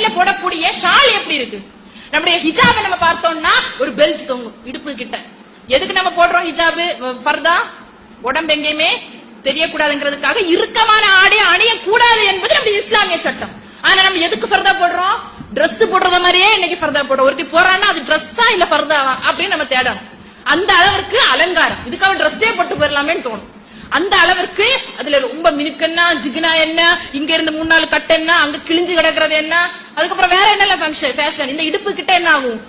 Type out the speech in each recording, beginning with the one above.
தலையில போடக்கூடிய ஷால் எப்படி இருக்கு? நம்முடைய ஹிஜாபை நம்ம பார்த்தோம்னா ஒரு பெல்ட் தொங்கும் இடுப்பு கிட்ட. எதுக்கு நம்ம போடுறோம் ஹிஜாபு ஃபர்தா? உடம்பு எங்கேயுமே தெரியக்கூடாதுங்கிறதுக்காக இறுக்கமான ஆடை அணிய கூடாது என்பது நம்முடைய இஸ்லாமிய சட்டம். ஆனா நம்ம எதுக்கு ஃபர்தா போடுறோம்? Dress போடுறத மாதிரியே இன்னைக்கு ஃபர்தா போடுறோம். ஒருத்தி போறான்னா அது ட்ரெஸ்ஸா இல்ல ஃபர்தாவா அப்படின்னு நம்ம தேடணும். அந்த அளவுக்கு அலங்காரம். இதுக்காக ட்ரெஸ்ஸே போட்டு போயிடலாமேன்னு தோணும். அந்த அளவிற்கு அதுல ரொம்ப மினுக்கன்னா ஜிகினா என்ன, இங்க இருந்து 3-4 கட்டு என்ன, அங்க கிழிஞ்சு கிடக்குறது என்ன, அதுக்கப்புறம் வேற என்னென்ன ஃபேஷன். இந்த இடுப்பு கிட்ட என்ன ஆகும்?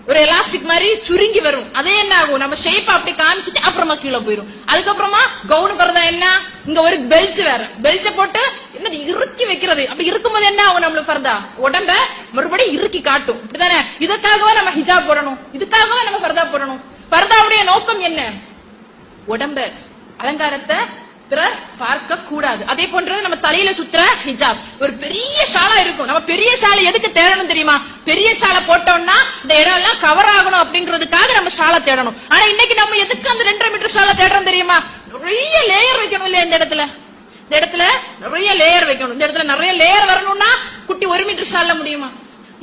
ஒரு எலாஸ்டிக் மாதிரி சுருங்கி வரும். அதே என்ன ஆகும்? நம்ம ஷேப் அப்படி காமிச்சிட்டு அப்புறமா கீழே போயிடும். அதுக்கப்புறமா கவுன் பரதா என்ன, இங்க ஒரு பெல்ட் வேற, பெல்ட் போட்டு என்னது இறுக்கி வைக்கிறது. அப்படி இருக்கும்போது என்ன ஆகும்? நம்மளுக்கு ஃபர்தா உடம்ப மறுபடியும் இறுக்கி காட்டும். இப்படிதானே? இதுக்காகவே நம்ம ஹிஜாப் போடணும், இதுக்காகவே நம்ம ஃபர்தா போடணும். ஃபர்தாவுடைய நோக்கம் என்ன? உடம்ப அலங்காரத்தை பிறர் பார்க்க கூடாது. அதே போன்றது நம்ம தலையில சுத்துற ஹிஜாப் ஒரு பெரிய ஷாலா இருக்கும். நம்ம பெரிய ஷாலை எதுக்கு தேடணும் தெரியுமா? பெரிய ஷாலை போட்டோம்னா இந்த இடம் எல்லாம் கவர் ஆகணும் அப்படிங்கிறதுக்காக நம்ம ஷாலை தேடணும். ஆனா இன்னைக்கு நம்ம எதுக்கு அந்த 2.5 மீட்டர் ஷாலை தேடுறோம் தெரியுமா? நிறைய லேயர் வைக்கணும் இல்லையா? இந்த இடத்துல நிறைய லேயர் வைக்கணும். இந்த இடத்துல நிறைய லேயர் வரணும்னா குட்டி 1 மீட்டர் ஷால்ல முடியுமா?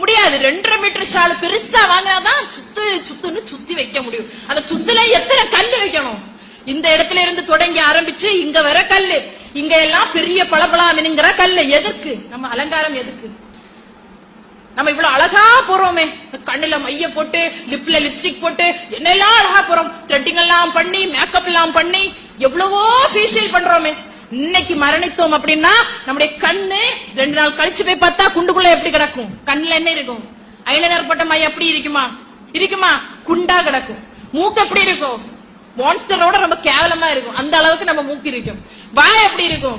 முடியாது. 2.5 மீட்டர் ஷால் பெருசா வாங்கினாதான் சுத்துன்னு சுத்தி வைக்க முடியும். அந்த சுத்துல எத்தனை கல்லு வைக்கணும்? இந்த இடத்துல இருந்து தொடங்கி ஆரம்பிச்சு இங்க வர கல்லு, இங்க எல்லாம் பெரிய பளபளங்கிற கல்லு. எதுக்கு? நம்ம அலங்காரம் எதுக்கு? நம்ம இவ்வளவு அழகா போறோமே, கண்ணுல மைய போட்டு லிப்ல லிப்ஸ்டிக் போட்டு என்னெல்லாம் அழகா போறோம், த்ரெட்டிங் எல்லாம் பண்ணி மேக்கப் எல்லாம் பண்ணி எவ்வளவோ ஃபேஷியல் பண்றோமே. இன்னைக்கு மரணித்தோம் அப்படின்னா நம்முடைய கண்ணு 2 நாள் கழிச்சு போய் பார்த்தா குண்டுக்குள்ள எப்படி கிடக்கும்? கண்ணுல என்ன இருக்கும்? ஐலைனர் போட்ட மை எப்படி இருக்குமா? குண்டா கிடக்கும். மூக்கு எப்படி இருக்கும்? மான்ஸ்டரோட ரொம்ப கேவலமா இருக்கும். அந்த அளவுக்கு நம்ம மூக்கு இருக்கும். வாய் எப்படி இருக்கும்?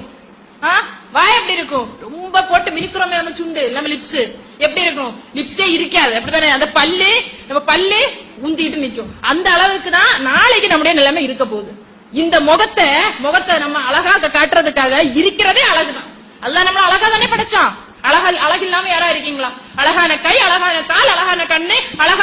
ரொம்ப போட்டு மினுக்குறோமே நம்ம சுண்டு, நம்ம லிப்ஸ் எப்படி இருக்கும்? லிப்ஸே இருக்காது. அப்படித்தானே? அந்த நம்ம பல்லு உந்திட்டு நிக்கும். அந்த அளவுக்கு தான் நாளைக்கு நம்முடைய நிலைமை இருக்க போகுது. இந்த முகத்தை நம்ம அழகா காட்டுறதுக்காக இருக்கிறதே அழகுதான். அல்லாஹ் நம்மள அழகா தானே படைச்சான். அழகு இல்லாம யாரா இருக்கீங்களா? அழகான கை, அழகான கால், அழகான கண்ணு, அழகா